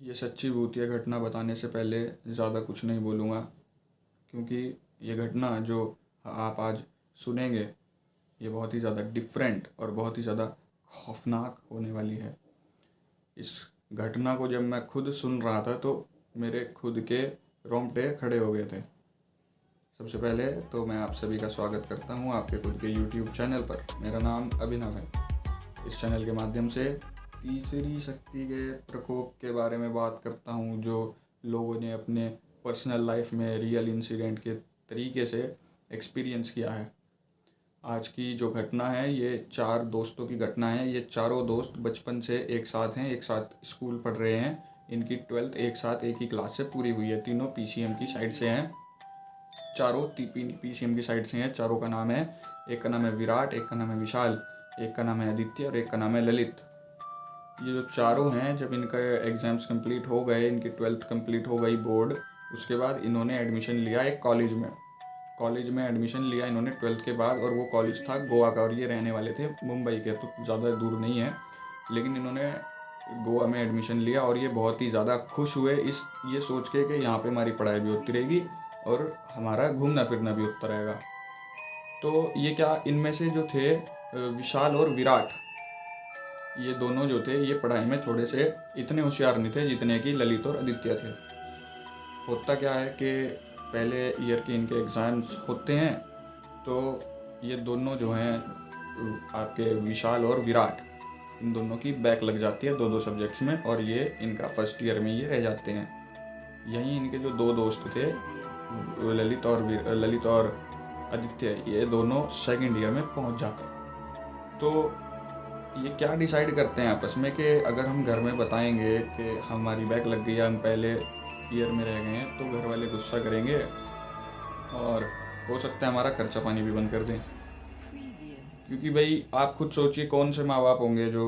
ये सच्ची भूतिया घटना बताने से पहले ज़्यादा कुछ नहीं बोलूँगा, क्योंकि ये घटना जो आप आज सुनेंगे ये बहुत ही ज़्यादा डिफरेंट और बहुत ही ज़्यादा खौफनाक होने वाली है। इस घटना को जब मैं खुद सुन रहा था तो मेरे खुद के रोंगटे खड़े हो गए थे। सबसे पहले तो मैं आप सभी का स्वागत करता हूँ आपके खुद के YouTube चैनल पर। मेरा नाम अभिनव है। इस चैनल के माध्यम से तीसरी शक्ति के प्रकोप के बारे में बात करता हूँ, जो लोगों ने अपने पर्सनल लाइफ में रियल इंसिडेंट के तरीके से एक्सपीरियंस किया है। आज की जो घटना है ये 4 दोस्तों की घटना है। ये चारों दोस्त बचपन से एक साथ हैं, एक साथ स्कूल पढ़ रहे हैं। इनकी 12th एक साथ एक ही क्लास से पूरी हुई है। तीनों PCM की साइड से हैं। चारों PCM की साइड से हैं। चारों का नाम है, एक का नाम है विराट, एक का नाम है विशाल, एक का नाम है आदित्य और एक का नाम है ललित। ये जो चारों हैं, जब इनका एग्ज़ाम्स कंप्लीट हो गए, इनकी 12th कंप्लीट हो गई बोर्ड, उसके बाद इन्होंने एडमिशन लिया एक कॉलेज में एडमिशन लिया इन्होंने 12th के बाद। और वो कॉलेज था गोवा का और ये रहने वाले थे मुंबई के, तो ज़्यादा दूर नहीं है। लेकिन इन्होंने गोवा में एडमिशन लिया और ये बहुत ही ज़्यादा खुश हुए ये सोच के कि यहाँ पे हमारी पढ़ाई भी होती रहेगी और हमारा घूमना फिरना भी होता रहेगा। तो ये क्या, इनमें से जो थे विशाल और विराट, ये दोनों जो थे ये पढ़ाई में थोड़े से इतने होशियार नहीं थे जितने कि ललित और आदित्य थे। होता क्या है कि पहले ईयर के इनके एग्ज़ाम्स होते हैं, तो ये दोनों जो हैं आपके विशाल और विराट, इन दोनों की बैक लग जाती है 2-2 सब्जेक्ट्स में और ये इनका फर्स्ट ईयर में ये रह जाते हैं। यहीं इनके जो 2 दोस्त थे ललित और आदित्य, ये दोनों सेकंड ईयर में पहुंच जाते हैं। तो ये क्या डिसाइड करते हैं आपस में कि अगर हम घर में बताएंगे कि हमारी बैक लग गई है, हम पहले ईयर में रह गए हैं, तो घर वाले गुस्सा करेंगे और हो सकता है हमारा खर्चा पानी भी बंद कर दें। क्योंकि भाई आप खुद सोचिए, कौन से माँ बाप होंगे जो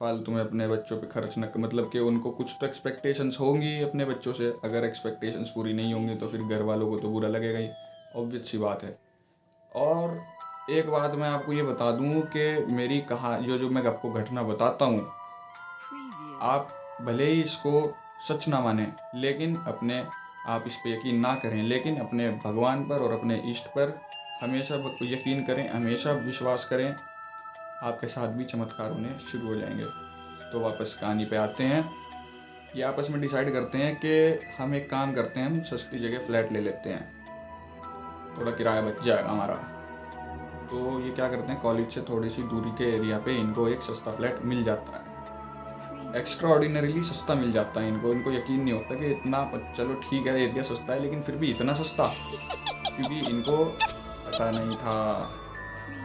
फालतू में अपने बच्चों पे खर्च न, मतलब कि उनको कुछ तो एक्सपेक्टेशंस होंगी अपने बच्चों से। अगर एक्सपेक्टेशंस पूरी नहीं होंगी तो फिर घर वालों को तो बुरा लगेगा ही, ऑब्वियस सी बात है। और एक बात मैं आपको ये बता दूं कि मेरी जो मैं आपको घटना बताता हूँ, आप भले ही इसको सच ना माने, लेकिन आप इस पे यकीन ना करें, लेकिन अपने भगवान पर और अपने इष्ट पर हमेशा यकीन करें, हमेशा विश्वास करें। आपके साथ भी चमत्कार होने शुरू हो जाएंगे। तो वापस कहानी पे आते हैं। ये आपस में डिसाइड करते हैं कि हम एक काम करते हैं, हम सस्ती जगह फ्लैट ले लेते हैं, थोड़ा किराया बच जाएगा हमारा। तो ये क्या करते हैं, कॉलेज से थोड़ी सी दूरी के एरिया पे इनको एक सस्ता फ्लैट मिल जाता है। एक्स्ट्रा ऑर्डिनरीली सस्ता मिल जाता है इनको यकीन नहीं होता कि इतना, चलो ठीक है एरिया सस्ता है लेकिन फिर भी इतना सस्ता, क्योंकि इनको पता नहीं था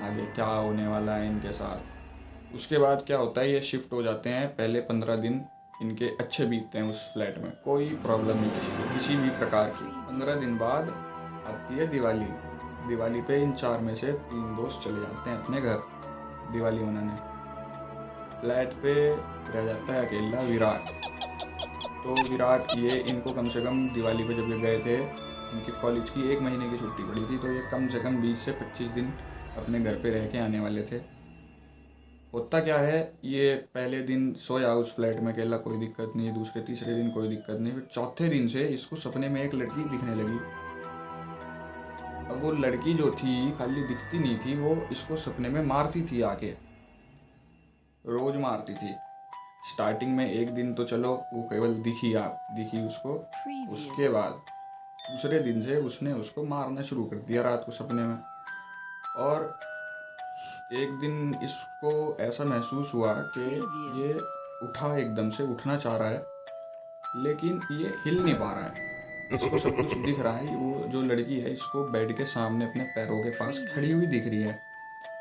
आगे क्या होने वाला है इनके साथ। उसके बाद क्या होता है, ये शिफ्ट हो जाते हैं। पहले 15 दिन इनके अच्छे बीतते हैं उस फ्लैट में, कोई प्रॉब्लम नहीं किसी को, किसी भी प्रकार की। 15 दिन बाद आती है दिवाली पे इन 4 में से 3 दोस्त चले जाते हैं अपने घर दिवाली मनाने। फ्लैट पे रह जाता है अकेला विराट। तो विराट ये इनको कम से कम दिवाली पे जब ये गए थे, इनके कॉलेज की 1 महीने की छुट्टी पड़ी थी, तो ये कम से कम 20 से 25 दिन अपने घर पे रह के आने वाले थे। होता क्या है, ये पहले दिन सोया उस फ्लैट में अकेला, कोई दिक्कत नहीं। दूसरे तीसरे दिन कोई दिक्कत नहीं। फिर चौथे दिन से इसको सपने में एक लड़की दिखने लगी। अब वो लड़की जो थी खाली दिखती नहीं थी, वो इसको सपने में मारती थी आके, रोज मारती थी। स्टार्टिंग में एक दिन तो चलो वो केवल दिखी उसको। उसके बाद दूसरे दिन से उसने उसको मारना शुरू कर दिया रात को सपने में। और एक दिन इसको ऐसा महसूस हुआ कि ये एकदम से उठना चाह रहा है, लेकिन ये हिल नहीं पा रहा है। इसको सब कुछ दिख रहा है। वो जो लड़की है इसको बेड के सामने अपने पैरों के पास खड़ी हुई दिख रही है,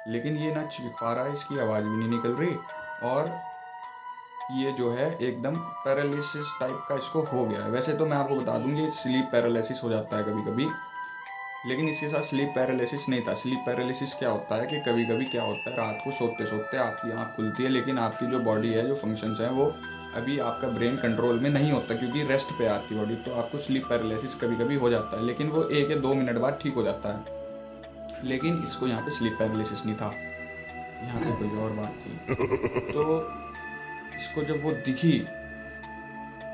लेकिन ये ना चीख पा रहा है, इसकी आवाज़ भी नहीं निकल रही। और ये जो है एकदम पैरालिसिस टाइप का इसको हो गया है। वैसे तो मैं आपको बता दूं, ये स्लीप पैरालिसिस हो जाता है कभी कभी, लेकिन इसके साथ स्लीप पैरालिसिस नहीं था। स्लीप पैरालिसिस क्या होता है कि कभी कभी क्या होता है, रात को सोते सोते आपकी आँख खुलती है, लेकिन आपकी जो बॉडी है, जो फंक्शंस हैं, वो अभी आपका ब्रेन कंट्रोल में नहीं होता, क्योंकि रेस्ट पे है आपकी बॉडी। तो आपको स्लीप पैरालिसिस कभी कभी हो जाता है, लेकिन वो 1 या 2 मिनट बाद ठीक हो जाता है। लेकिन इसको यहाँ पे स्लीप पैरालिसिस नहीं था, यहाँ पे कोई और बात थी। तो इसको जब वो दिखी,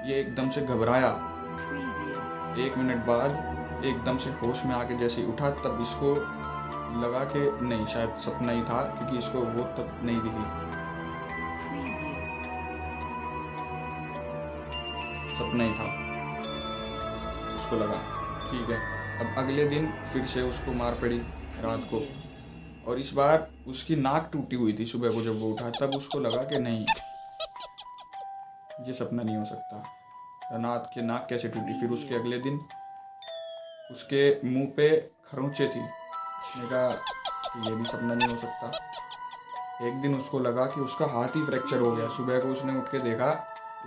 ये एकदम से घबराया। 1 मिनट बाद एकदम से होश में आके जैसे ही उठा, तब इसको लगा कि नहीं, शायद सपना ही था, क्योंकि इसको वो तब नहीं दिखी, सपना ही था। उसको लगा ठीक है। अब अगले दिन फिर से उसको मार पड़ी रात को, और इस बार उसकी नाक टूटी हुई थी। सुबह को जब वो उठा तब उसको लगा कि नहीं, ये सपना नहीं हो सकता, नाक कैसे टूटी। फिर उसके अगले दिन उसके मुंह पे खरोंचे थी। उसने कहा कि ये भी सपना नहीं हो सकता। एक दिन उसको लगा कि उसका हाथ ही फ्रैक्चर हो गया। सुबह को उसने उठ के देखा,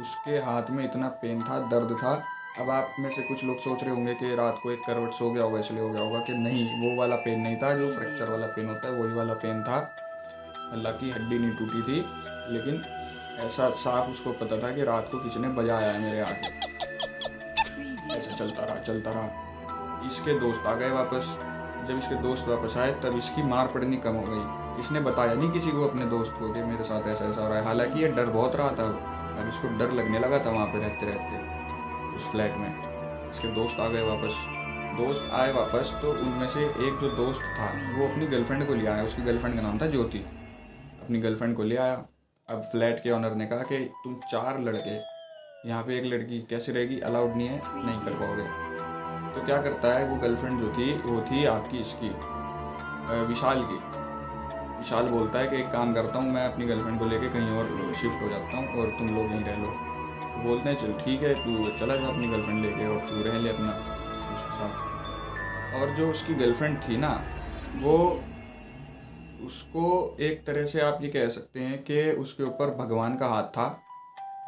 उसके हाथ में इतना पेन था, दर्द था। अब आप में से कुछ लोग सोच रहे होंगे कि रात को एक करवट सो गया होगा इसलिए हो गया होगा, कि नहीं, वो वाला पेन नहीं था। जो फ्रैक्चर वाला पेन होता है वही वाला पेन था। हालांकि हड्डी नहीं टूटी थी, लेकिन ऐसा साफ उसको पता था कि रात को किसी ने बजाया है मेरे आगे। ऐसा चलता रहा। इसके दोस्त आ गए वापस। जब इसके दोस्त वापस आए तब इसकी मार पड़नी कम हो गई। इसने बताया नहीं किसी को, अपने दोस्त को, कि मेरे साथ ऐसा ऐसा हो रहा है। हालांकि ये डर बहुत रहा था। अब इसको डर लगने लगा था वहाँ पे रहते रहते उस फ्लैट में। इसके दोस्त आ गए वापस। दोस्त आए वापस तो उनमें से एक जो दोस्त था वो अपनी गर्लफ्रेंड को ले आया। उसकी गर्लफ्रेंड का नाम था ज्योति। अपनी गर्लफ्रेंड को ले आया। अब फ्लैट के ऑनर ने कहा कि तुम 4 लड़के, यहाँ पे एक लड़की कैसे रहेगी, अलाउड नहीं है, नहीं कर पाओगे। तो क्या करता है, वो गर्लफ्रेंड जो थी वो थी आपकी इसकी विशाल की। विशाल बोलता है कि एक काम करता हूँ, मैं अपनी गर्लफ्रेंड को लेके कहीं और शिफ्ट हो जाता हूँ और तुम लोग यहीं रह लो। तो बोलते हैं चल ठीक है, तू चला जा अपनी गर्लफ्रेंड लेके और तू रह ले अपना उसके साथ। और जो उसकी गर्लफ्रेंड थी ना, वो उसको एक तरह से आप ये कह सकते हैं कि उसके ऊपर भगवान का हाथ था,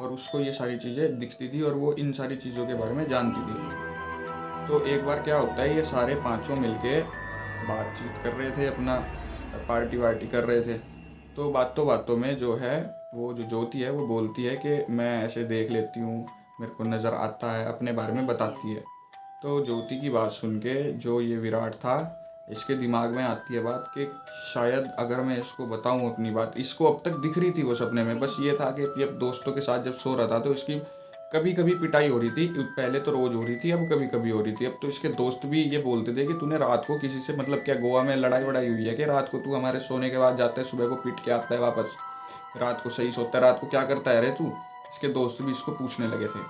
और उसको ये सारी चीज़ें दिखती थी और वो इन सारी चीज़ों के बारे में जानती थी। तो एक बार क्या होता है, ये सारे पांचों मिलके बातचीत कर रहे थे, अपना पार्टी वार्टी कर रहे थे। तो बातों में जो है, वो जो ज्योति है वो बोलती है कि मैं ऐसे देख लेती हूँ, मेरे को नज़र आता है, अपने बारे में बताती है। तो ज्योति की बात सुन के जो ये विराट था, इसके दिमाग में आती है बात कि शायद अगर मैं इसको बताऊं अपनी बात। इसको अब तक दिख रही थी वो सपने में, बस ये था कि अब दोस्तों के साथ जब सो रहा था तो इसकी कभी कभी पिटाई हो रही थी। पहले तो रोज़ हो रही थी, अब कभी कभी हो रही थी। अब तो इसके दोस्त भी ये बोलते थे कि तूने रात को किसी से, मतलब क्या गोवा में लड़ाई वड़ाई हुई है कि रात को तू हमारे सोने के बाद जाता है, सुबह को पीट के आता है वापस, रात को सही सोता है, रात को क्या करता है रे तू। इसके दोस्त भी इसको पूछने लगे थे।